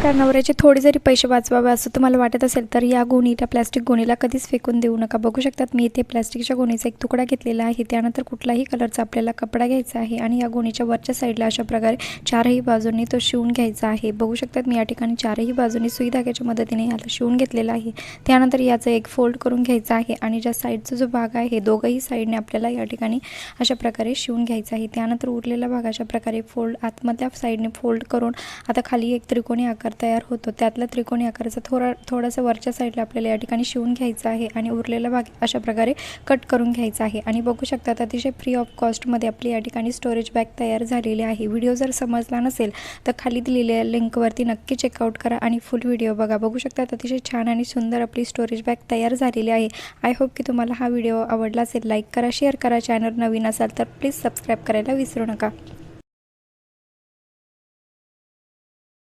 बघा, नवऱ्याचे थोडे जरी पैसे वाचवावे असं तुम्हाला वाटत असेल तर या गोणीला, प्लास्टिक गोणीला कधीच फेकून देऊ नका। बघू शकतात मी इथे प्लास्टिकच्या गोणीचा एक तुकडा घेतलेला आहे। त्यानंतर कुठलाही कलरचा आपल्याला कपडा घ्यायचा आहे आणि या गोणीच्या वरच्या साईडला अशा प्रकारे चारही बाजूंनी तो शिवून घ्यायचा आहे। बघू शकतात मी या ठिकाणी चारही बाजूंनी सुई धाग्याच्या मदतीने याला शिवून घेतलेला आहे। त्यानंतर याचा एक फोल्ड करून घ्यायचा आहे आणि ज्या साईडचा जो भाग आहे दोघंही साईडने आपल्याला या ठिकाणी अशा प्रकारे शिवून घ्यायचा आहे। त्यानंतर उरलेला भाग अशा प्रकारे फोल्ड आतमधल्या साईडने फोल्ड करून आता खाली एक त्रिकोणी आकार तयार होतो। त्यातला त्रिकोणी आकाराचा थोडासा वरच्या साईडला आपल्याला या ठिकाणी शिवून घ्यायचा आहे आणि उरलेला भाग अशा प्रकारे कट करून घ्यायचा आहे। आणि बघू शकतात अतिशय फ्री ऑफ कॉस्टमध्ये आपली या ठिकाणी स्टोरेज बॅग तयार झालेली आहे। व्हिडिओ जर समजला नसेल तर खाली दिलेल्या लिंकवरती नक्की चेकआउट करा आणि फुल व्हिडिओ बघा। बघू शकतात अतिशय छान आणि सुंदर आपली स्टोरेज बॅग तयार झालेली आहे। आय होप की तुम्हाला हा व्हिडिओ आवडला असेल। लाईक करा, शेअर करा। चॅनल नवीन असाल तर प्लीज सबस्क्राईब करायला विसरू नका।